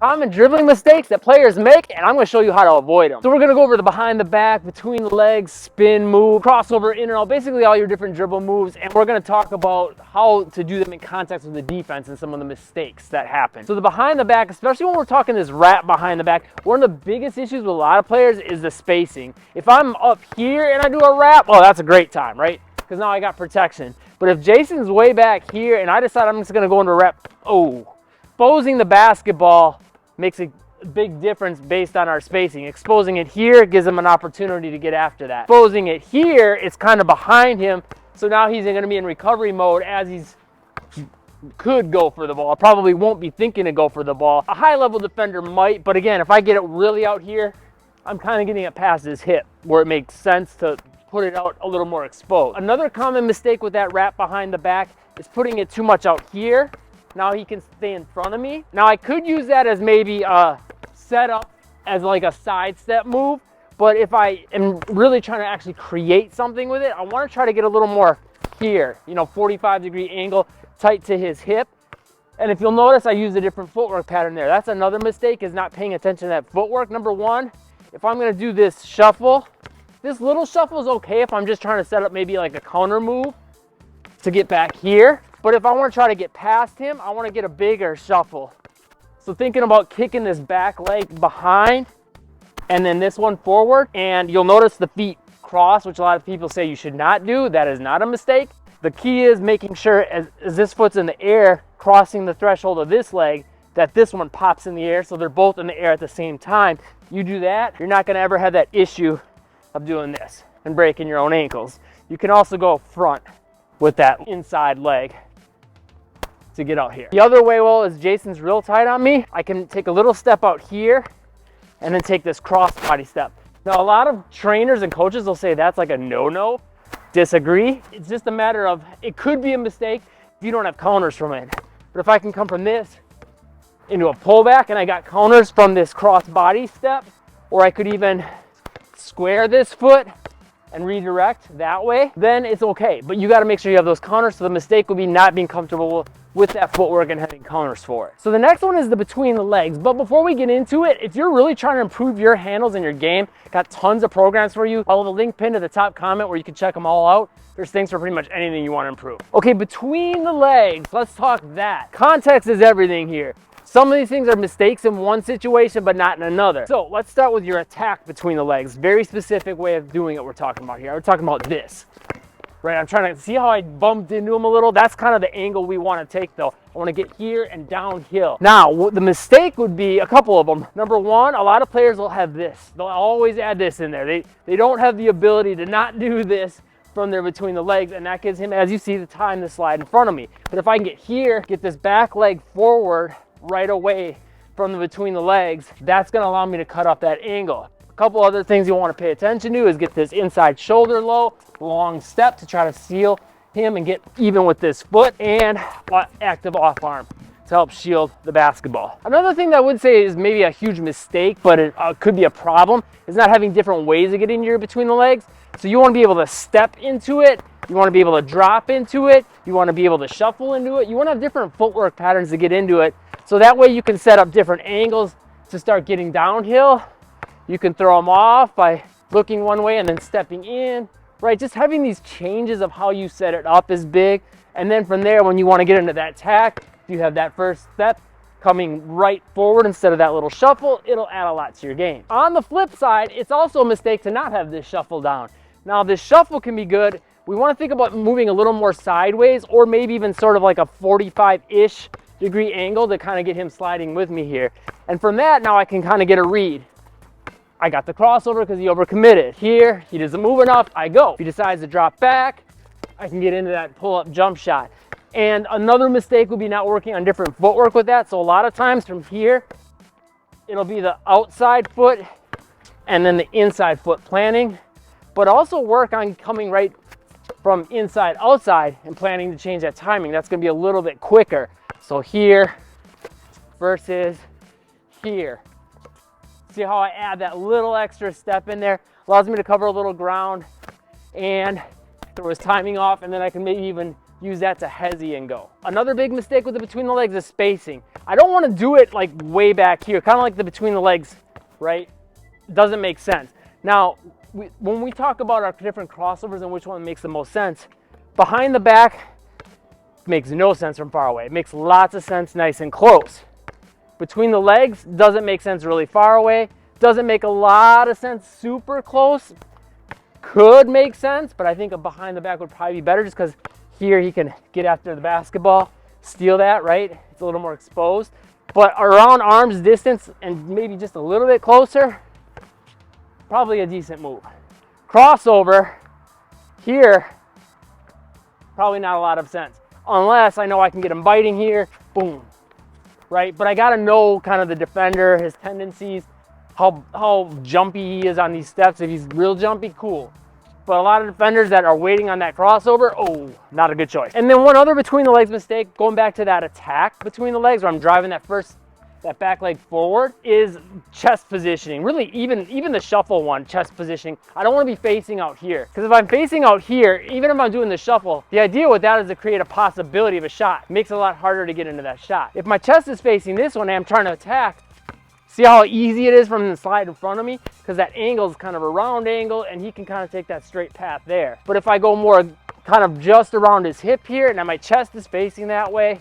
Common dribbling mistakes that players make, and I'm going to show you how to avoid them. So we're going to go over the behind the back, between the legs, spin move, crossover, in and out, basically all your different dribble moves, and we're going to talk about how to do them in context with the defense and some of the mistakes that happen. So the behind the back, especially when we're talking this wrap behind the back, one of the biggest issues with a lot of players is the spacing. If I'm up here and I do a wrap, oh, that's a great time, right? Because now I got protection. But if Jason's way back here and I decide I'm just going to go into a wrap, exposing the basketball makes a big difference based on our spacing. Exposing it here gives him an opportunity to get after that. Exposing it here, it's kind of behind him, so now he's going to be in recovery mode as he could go for the ball. Probably won't be thinking to go for the ball. A high-level defender might, but again, if I get it really out here, I'm kind of getting it past his hip where it makes sense to put it out a little more exposed. Another common mistake with that wrap behind the back is putting it too much out here. Now he can stay in front of me. Now I could use that as maybe a setup as like a sidestep move, but if I am really trying to actually create something with it, I want to try to get a little more here, 45-degree angle, tight to his hip. And if you'll notice, I use a different footwork pattern there. That's another mistake, is not paying attention to that footwork. Number one, if I'm going to do this shuffle, this little shuffle is okay if I'm just trying to set up maybe like a counter move to get back here. But if I want to try to get past him, I want to get a bigger shuffle. So thinking about kicking this back leg behind and then this one forward, and you'll notice the feet cross, which a lot of people say you should not do. That is not a mistake. The key is making sure as this foot's in the air, crossing the threshold of this leg, that this one pops in the air, so they're both in the air at the same time. You do that, you're not going to ever have that issue of doing this and breaking your own ankles. You can also go front with that inside leg to get out here. The other way, well, is Jason's real tight on me, I can take a little step out here and then take this cross body step. Now, a lot of trainers and coaches will say that's like a no-no. Disagree. It's just a matter of, it could be a mistake if you don't have counters from it. But if I can come from this into a pullback and I got counters from this cross body step, or I could even square this foot and redirect that way, then it's okay. But you got to make sure you have those counters, so the mistake would be not being comfortable with that footwork and having counters for it. So the next one is the between the legs. But before we get into it, if you're really trying to improve your handles in your game, got tons of programs for you. I'll have a link pinned to the top comment where you can check them all out. There's things for pretty much anything you want to improve. Okay, between the legs, let's talk that. Context is everything here. Some of these things are mistakes in one situation, but not in another. So let's start with your attack between the legs. Very specific way of doing it we're talking about here. We're talking about this. Right, I'm trying to see how I bumped into him a little. That's kind of the angle we want to take though. I want to get here and downhill. Now, the mistake would be a couple of them. Number one, a lot of players will have this. They'll always add this in there. They don't have the ability to not do this from there between the legs, and that gives him, as you see, the time to slide in front of me. But if I can get here, get this back leg forward right away from the between the legs, that's going to allow me to cut off that angle. A couple other things you want to pay attention to is get this inside shoulder low, long step to try to seal him and get even with this foot, and active off arm to help shield the basketball. Another thing that I would say is maybe a huge mistake, but it could be a problem, is not having different ways of getting your between the legs. So you want to be able to step into it, you want to be able to drop into it, you want to be able to shuffle into it, you want to have different footwork patterns to get into it, so that way you can set up different angles to start getting downhill. You can throw them off by looking one way and then stepping in, right? Just having these changes of how you set it up is big. And then from there, when you want to get into that tack, you have that first step coming right forward instead of that little shuffle, it'll add a lot to your game. On the flip side, it's also a mistake to not have this shuffle down. Now, this shuffle can be good. We want to think about moving a little more sideways, or maybe even sort of like a 45-ish degree angle to kind of get him sliding with me here. And from that, now I can kind of get a read. I got the crossover because he overcommitted. Here, he doesn't move enough, I go. If he decides to drop back, I can get into that pull-up jump shot. And another mistake would be not working on different footwork with that. So a lot of times from here, it'll be the outside foot and then the inside foot planning, but also work on coming right from inside outside and planning to change that timing. That's gonna be a little bit quicker. So here versus here. See how I add that little extra step in there? Allows me to cover a little ground and throw his timing off, and then I can maybe even use that to hezzy and go. Another big mistake with the between the legs is spacing. I don't want to do it like way back here, kind of like the between the legs, right? Doesn't make sense. Now, when we talk about our different crossovers and which one makes the most sense, behind the back makes no sense from far away. It makes lots of sense nice and close. Between the legs doesn't make sense really far away. Doesn't make a lot of sense super close. Could make sense, but I think a behind the back would probably be better just because here he can get after the basketball, steal that, right? It's a little more exposed. But around arm's distance and maybe just a little bit closer, probably a decent move. Crossover here, probably not a lot of sense. Unless I know I can get him biting here, boom, right? But I gotta know kind of the defender, his tendencies, how jumpy he is on these steps. If he's real jumpy, cool. But a lot of defenders that are waiting on that crossover, oh, not a good choice. And then one other between the legs mistake, going back to that attack between the legs where I'm driving that back leg forward, is chest positioning. Really, even the shuffle one, chest positioning. I don't want to be facing out here. Because if I'm facing out here, even if I'm doing the shuffle, the idea with that is to create a possibility of a shot. It makes it a lot harder to get into that shot. If my chest is facing this one and I'm trying to attack, see how easy it is from the slide in front of me? Because that angle is kind of a round angle and he can kind of take that straight path there. But if I go more kind of just around his hip here and now my chest is facing that way,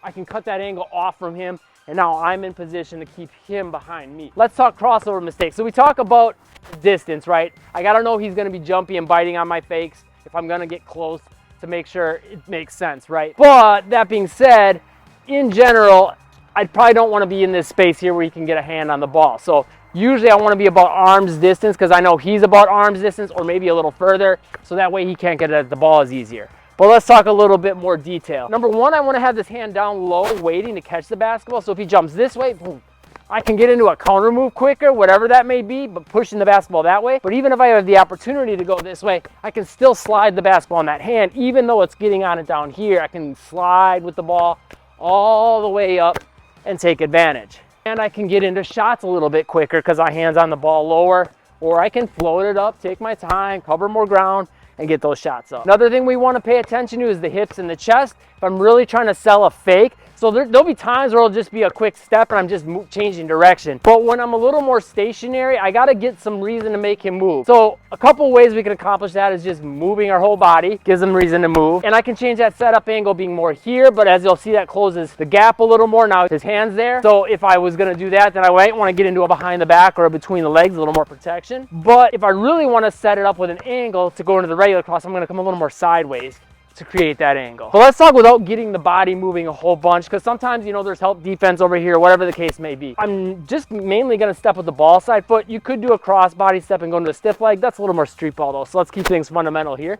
I can cut that angle off from him, and now I'm in position to keep him behind me. Let's talk crossover mistakes. So we talk about distance, right? I gotta know he's gonna be jumpy and biting on my fakes if I'm gonna get close to make sure it makes sense, right? But that being said, in general, I probably don't wanna be in this space here where he can get a hand on the ball. So usually I wanna be about arm's distance because I know he's about arm's distance or maybe a little further, so that way he can't get at the ball as easier. But let's talk a little bit more detail. Number one, I want to have this hand down low, waiting to catch the basketball. So if he jumps this way, boom, I can get into a counter move quicker, whatever that may be, but pushing the basketball that way. But even if I have the opportunity to go this way, I can still slide the basketball in that hand. Even though it's getting on it down here, I can slide with the ball all the way up and take advantage. And I can get into shots a little bit quicker because my hand's on the ball lower, or I can float it up, take my time, cover more ground, and get those shots up. Another thing we want to pay attention to is the hips and the chest. If I'm really trying to sell a fake, so there'll be times where it'll just be a quick step and I'm just changing direction. But when I'm a little more stationary, I got to get some reason to make him move. So a couple ways we can accomplish that is just moving our whole body, gives him reason to move. And I can change that setup angle being more here, but as you'll see, that closes the gap a little more. Now his hand's there. So if I was going to do that, then I might want to get into a behind the back or a between the legs, a little more protection. But if I really want to set it up with an angle to go into the regular cross, I'm going to come a little more sideways to create that angle. But let's talk without getting the body moving a whole bunch, because sometimes, you know, there's help defense over here, whatever the case may be. I'm just mainly going to step with the ball side foot. You could do a cross body step and go into a stiff leg. That's a little more street ball though, so let's keep things fundamental here.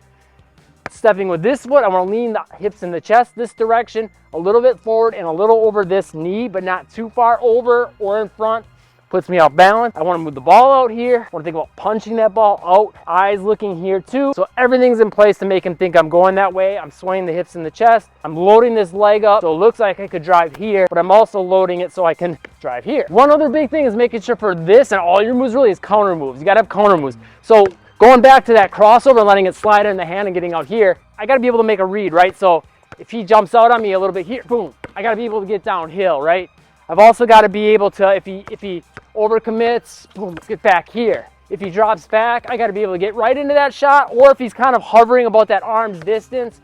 Stepping with this foot, I want to lean the hips and the chest this direction, a little bit forward and a little over this knee, but not too far over or in front. Puts me off balance. I want to move the ball out here. I want to think about punching that ball out. Eyes looking here too. So everything's in place to make him think I'm going that way. I'm swaying the hips and the chest. I'm loading this leg up so it looks like I could drive here, but I'm also loading it so I can drive here. One other big thing is making sure for this and all your moves really is counter moves. You got to have counter moves. So going back to that crossover and letting it slide in the hand and getting out here, I got to be able to make a read, right? So if he jumps out on me a little bit here, boom, I got to be able to get downhill, right? I've also got to be able to, if he overcommits, boom, let's get back here. If he drops back, I got to be able to get right into that shot, or if he's kind of hovering about that arm's distance,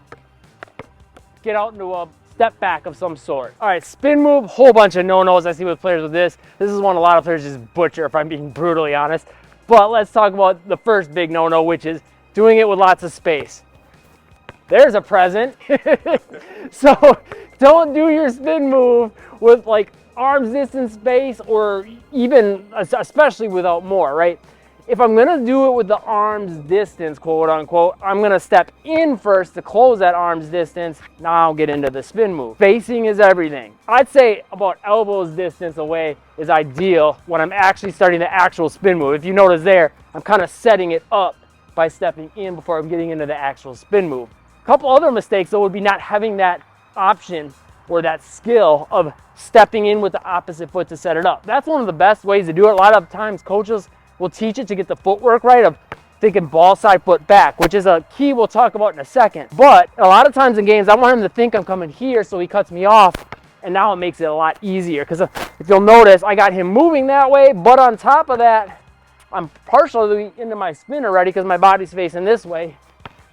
get out into a step back of some sort. All right, spin move, whole bunch of no-nos I see with players with this. This is one a lot of players just butcher, if I'm being brutally honest. But let's talk about the first big no-no, which is doing it with lots of space. There's a present. So don't do your spin move with like arm's distance space, or even especially without more, right? If I'm gonna do it with the arm's distance, quote unquote, I'm gonna step in first to close that arm's distance. Now I'll get into the spin move. Spacing is everything. I'd say about elbows distance away is ideal when I'm actually starting the actual spin move. If you notice there, I'm kind of setting it up by stepping in before I'm getting into the actual spin move. A couple other mistakes though would be not having that option or that skill of stepping in with the opposite foot to set it up. That's one of the best ways to do it. A lot of times coaches will teach it to get the footwork right of thinking ball side foot back, which is a key we'll talk about in a second. But a lot of times in games, I want him to think I'm coming here, so he cuts me off, and now it makes it a lot easier. Because if you'll notice, I got him moving that way, but on top of that, I'm partially into my spin already because my body's facing this way,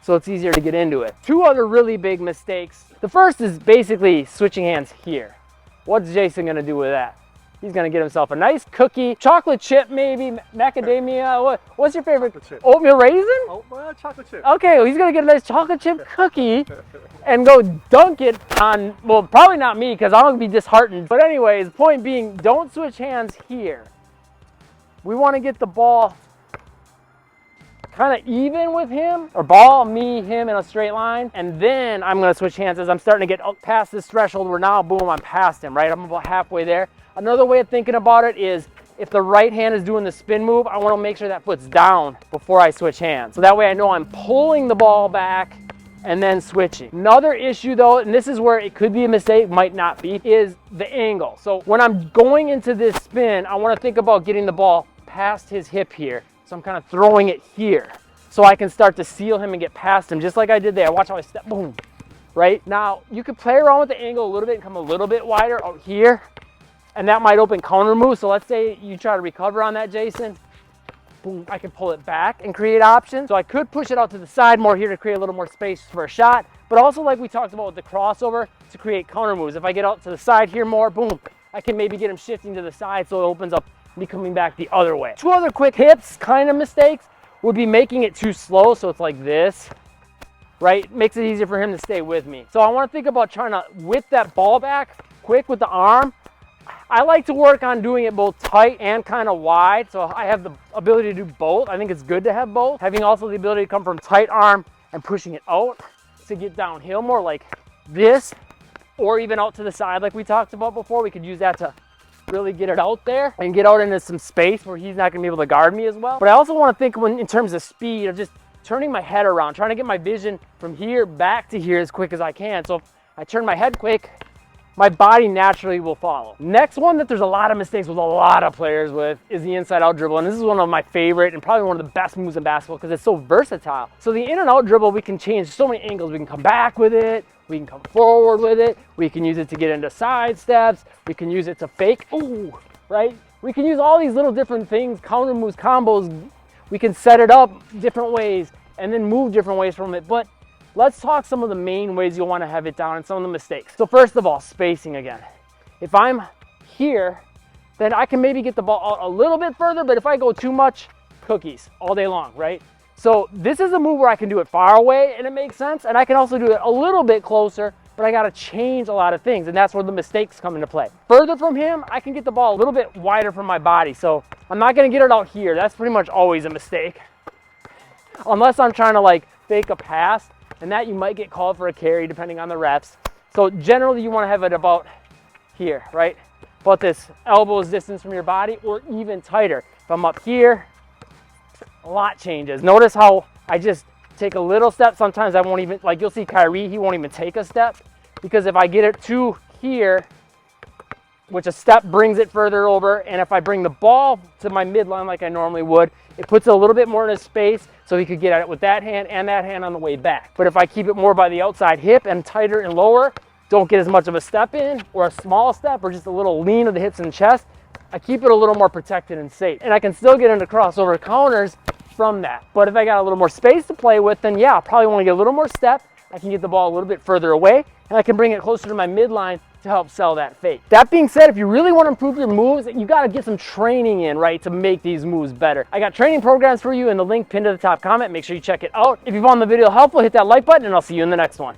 so it's easier to get into it. Two other really big mistakes. The first is basically switching hands here. What's Jason gonna do with that? He's gonna get himself a nice cookie, chocolate chip maybe, macadamia. What's your favorite? Oatmeal raisin? Oh, well, chocolate chip. Okay, well, he's gonna get a nice chocolate chip cookie and go dunk it on, well, probably not me because I'm gonna be disheartened. But anyways, point being, don't switch hands here. We wanna get the ball kind of even with him, or ball, me, him in a straight line, and then I'm gonna switch hands as I'm starting to get past this threshold where now, boom, I'm past him, right? I'm about halfway there. Another way of thinking about it is if the right hand is doing the spin move, I wanna make sure that foot's down before I switch hands. So that way I know I'm pulling the ball back and then switching. Another issue though, and this is where it could be a mistake, might not be, is the angle. So when I'm going into this spin, I wanna think about getting the ball past his hip here. So I'm kind of throwing it here so I can start to seal him and get past him, just like I did there. Watch how I step, boom, right? Now, you could play around with the angle a little bit and come a little bit wider out here, and that might open counter moves. So let's say you try to recover on that, Jason. Boom, I can pull it back and create options. So I could push it out to the side more here to create a little more space for a shot, but also like we talked about with the crossover, to create counter moves. If I get out to the side here more, boom, I can maybe get him shifting to the side so it opens up me coming back the other way. Two other quick hips kind of mistakes would be making it too slow, so it's like this, right? Makes it easier for him to stay with me. So I want to think about trying to whip that ball back quick with the arm. I like to work on doing it both tight and kind of wide, so I have the ability to do both. I think it's good to have both. Having also the ability to come from tight arm and pushing it out to get downhill more like this, or even out to the side like we talked about before. We could use that to really get it out there and get out into some space where he's not gonna be able to guard me as well. But I also want to think in terms of speed of just turning my head around, trying to get my vision from here back to here as quick as I can. So if I turn my head quick, my body naturally will follow. Next one that there's a lot of mistakes with a lot of players with is the inside out dribble. And this is one of my favorite and probably one of the best moves in basketball because it's so versatile. So the in and out dribble, we can change so many angles. We can come back with it. We can come forward with it. We can use it to get into side steps. We can use it to fake, ooh, right? We can use all these little different things, counter moves, combos. We can set it up different ways and then move different ways from it. But let's talk some of the main ways you'll want to have it down and some of the mistakes. So first of all, spacing again. If I'm here, then I can maybe get the ball out a little bit further, but if I go too much, cookies all day long, right? So this is a move where I can do it far away and it makes sense, and I can also do it a little bit closer, but I gotta change a lot of things, and that's where the mistakes come into play. Further from him, I can get the ball a little bit wider from my body, so I'm not gonna get it out here. That's pretty much always a mistake. Unless I'm trying to like fake a pass, and that you might get called for a carry depending on the refs. So generally you wanna have it about here, right? About this elbows distance from your body, or even tighter. If I'm up here, a lot changes. Notice how I just take a little step. Sometimes I won't even, like you'll see Kyrie, he won't even take a step, because if I get it to here, which a step brings it further over, and if I bring the ball to my midline like I normally would, it puts it a little bit more in a space so he could get at it with that hand and that hand on the way back. But if I keep it more by the outside hip and tighter and lower, don't get as much of a step in or a small step or just a little lean of the hips and chest, I keep it a little more protected and safe. And I can still get into crossover counters from that. But if I got a little more space to play with, then yeah, I probably want to get a little more step. I can get the ball a little bit further away, and I can bring it closer to my midline to help sell that fake. That being said, if you really want to improve your moves, you got to get some training in, right, to make these moves better. I got training programs for you in the link pinned to the top comment. Make sure you check it out. If you found the video helpful, hit that like button, and I'll see you in the next one.